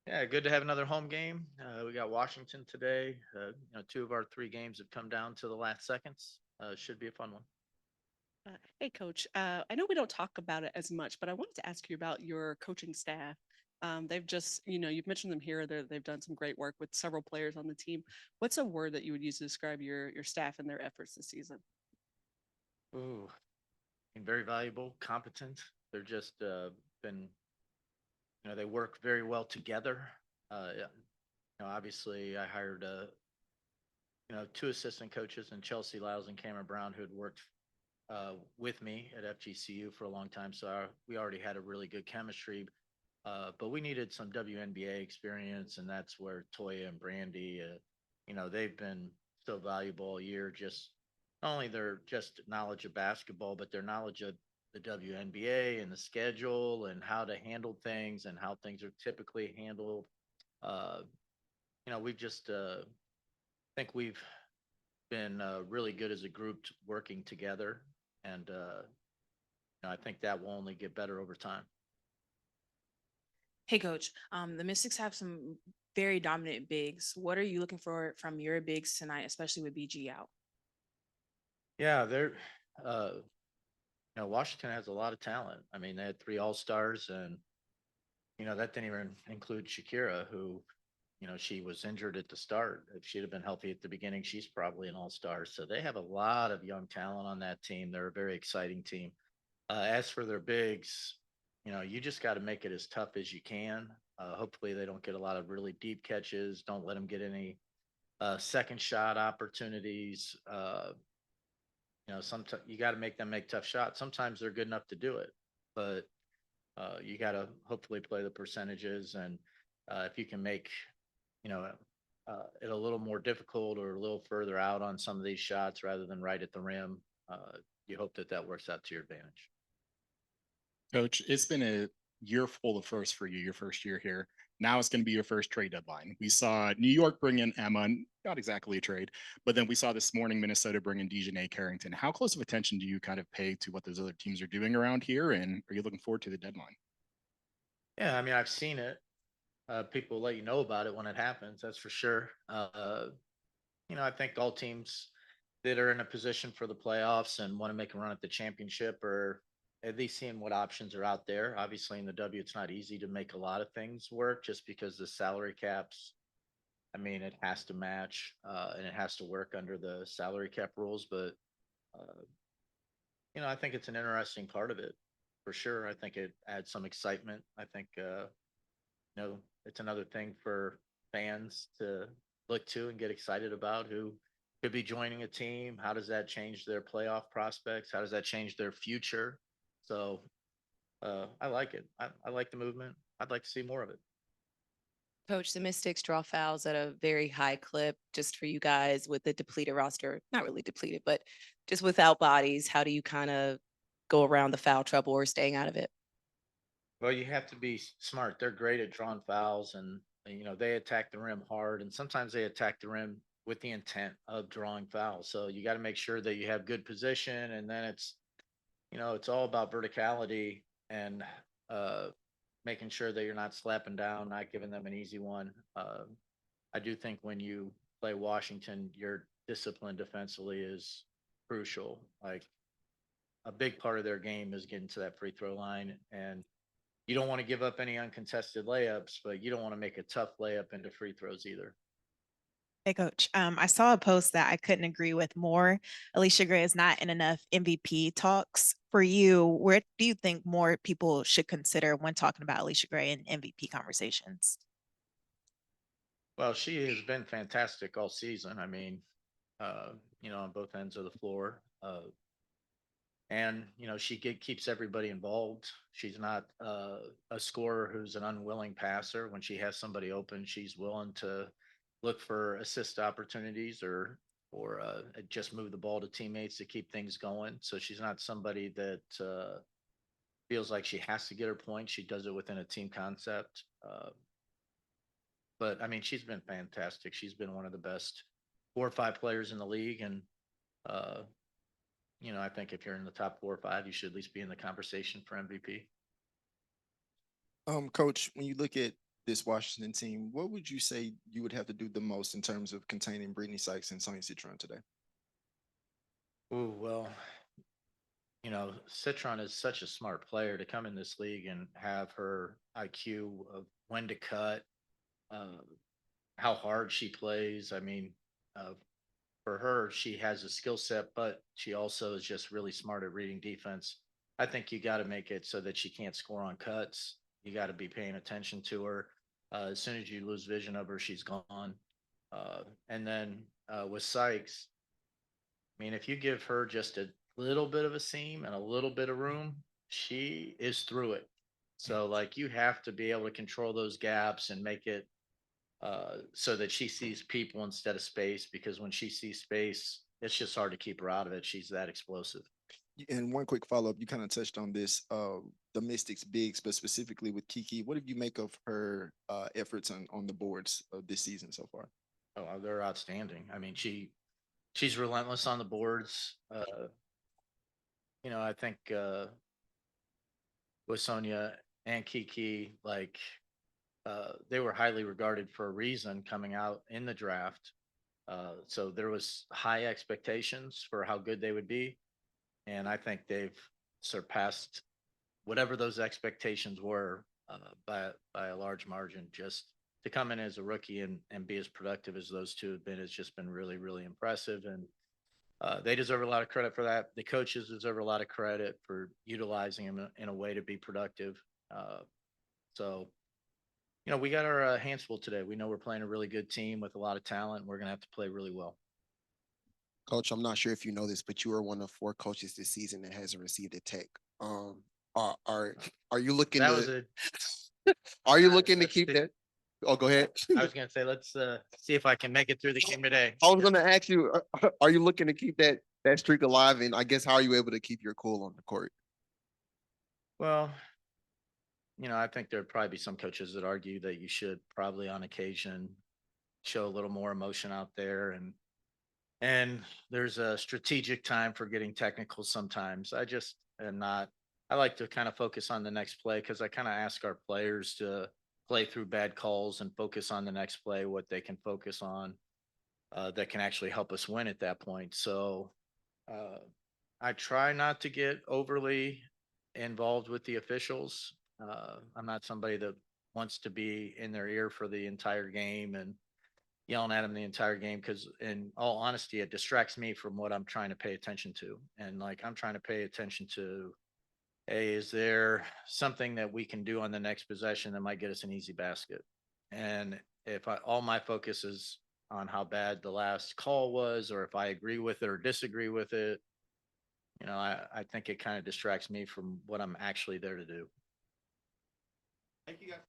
Yeah, good to have another home game. We got Washington today. Two of our three games have come down to the last seconds. Should be a fun one. Hey, Coach. I know we don't talk about it as much, but I wanted to ask you about your coaching staff. They've just, you've mentioned them here. They've done some great work with several players on the team. What's a word that you would use to describe your staff and their efforts this season? Ooh, and very valuable, competent. They're just been, they work very well together. Yeah, obviously, I hired two assistant coaches and Chelsea Lyles and Cameron Brown who had worked with me at FGCU for a long time. So we already had a really good chemistry. But we needed some WNBA experience, and that's where Toya and Brandy, they've been so valuable all year. Just not only their just knowledge of basketball, but their knowledge of the WNBA and the schedule and how to handle things and how things are typically handled. Uh, we just think we've been really good as a group working together, and I think that will only get better over time. Hey, Coach. The Mystics have some very dominant bigs. What are you looking for from your bigs tonight, especially with BG out? Yeah, uh, Washington has a lot of talent. I mean, they had three All Stars, and that didn't even include Shakira, who she was injured at the start. If she'd have been healthy at the beginning, she's probably an All Star. So they have a lot of young talent on that team. They're a very exciting team. As for their bigs, you just got to make it as tough as you can. Hopefully, they don't get a lot of really deep catches. Don't let them get any second shot opportunities. Sometimes you got to make them make tough shots. Sometimes they're good enough to do it, but you got to hopefully play the percentages. And if you can make, you know, it a little more difficult or a little further out on some of these shots rather than right at the rim, you hope that that works out to your advantage. Coach, it's been a year full of firsts for you, your first year here. Now it's going to be your first trade deadline. We saw New York bring in Emma, not exactly a trade, but then we saw this morning Minnesota bring in Dejanay Carrington. How close of attention do you kind of pay to what those other teams are doing around here? And are you looking forward to the deadline? Yeah, I mean, I've seen it. People let you know about it when it happens. That's for sure. I think all teams that are in a position for the playoffs and want to make a run at the championship are at least seeing what options are out there. Obviously, in the W, it's not easy to make a lot of things work just because the salary caps. I mean, it has to match and it has to work under the salary cap rules. But uh, I think it's an interesting part of it for sure. I think it adds some excitement. I think it's another thing for fans to look to and get excited about who could be joining a team. How does that change their playoff prospects? How does that change their future? So I like it. I like the movement. I'd like to see more of it. Coach, the Mystics draw fouls at a very high clip just for you guys with the depleted roster. Not really depleted, but just without bodies. How do you kind of go around the foul trouble or staying out of it? Well, you have to be smart. They're great at drawing fouls, and they attack the rim hard, and sometimes they attack the rim with the intent of drawing fouls. So you got to make sure that you have good position, and then it's all about verticality and uh, making sure that you're not slapping down, not giving them an easy one. I do think when you play Washington, your discipline defensively is crucial. Like a big part of their game is getting to that free throw line, and you don't want to give up any uncontested layups, but you don't want to make a tough layup into free throws either. Hey, Coach. I saw a post that I couldn't agree with more. Alicia Gray is not in enough MVP talks. For you, where do you think more people should consider when talking about Alicia Gray in MVP conversations? Well, she has been fantastic all season. I mean, on both ends of the floor. And she keeps everybody involved. She's not a scorer who's an unwilling passer. When she has somebody open, she's willing to look for assist opportunities or just move the ball to teammates to keep things going. So she's not somebody that feels like she has to get her point. She does it within a team concept. But I mean, she's been fantastic. She's been one of the best 4 or 5 players in the league, and uh, I think if you're in the top 4 or 5, you should at least be in the conversation for MVP. Coach, when you look at this Washington team, what would you say you would have to do the most in terms of containing Brittany Sykes and Sonia Citron today? Ooh, well, Citron is such a smart player to come in this league and have her IQ of when to cut, uh, how hard she plays. I mean, uh, for her, she has a skill set, but she also is just really smart at reading defense. I think you got to make it so that she can't score on cuts. You got to be paying attention to her. As soon as you lose vision of her, she's gone. And then with Sykes, I mean, if you give her just a little bit of a seam and a little bit of room, she is through it. So, like, you have to be able to control those gaps and make it so that she sees people instead of space. Because when she sees space, it's just hard to keep her out of it. She's that explosive. And one quick follow up, you kind of touched on this, the Mystics bigs, but specifically with Kiki, what did you make of her efforts on the boards of this season so far? Oh, they're outstanding. I mean, she's relentless on the boards. I think with Sonia and Kiki, like they were highly regarded for a reason coming out in the draft. So there was high expectations for how good they would be, and I think they've surpassed whatever those expectations were by a large margin. Just to come in as a rookie and be as productive as those two have been has just been really, really impressive. And they deserve a lot of credit for that. The coaches deserve a lot of credit for utilizing them in a way to be productive. So, we got our hands full today. We know we're playing a really good team with a lot of talent. We're going to have to play really well. Coach, I'm not sure if you know this, but you are one of 4 coaches this season that hasn't received a tech. Are are you looking That was to a. are you looking to Let's keep see. that? Oh, go ahead. I was going to say, let's see if I can make it through the game today. I was going to ask you, are you looking to keep that streak alive? And I guess how are you able to keep your cool on the court? Well, I think there'd probably be some coaches that argue that you should probably on occasion show a little more emotion out there, and there's a strategic time for getting technical sometimes. I just am not. I like to kind of focus on the next play because I kind of ask our players to play through bad calls and focus on the next play, what they can focus on that can actually help us win at that point. So uh, I try not to get overly involved with the officials. I'm not somebody that wants to be in their ear for the entire game and yelling at them the entire game because, in all honesty, it distracts me from what I'm trying to pay attention to. And like, I'm trying to pay attention to, hey, is there something that we can do on the next possession that might get us an easy basket? And if all my focus is on how bad the last call was, or if I agree with it or disagree with it, I think it kind of distracts me from what I'm actually there to do. Thank you, guys.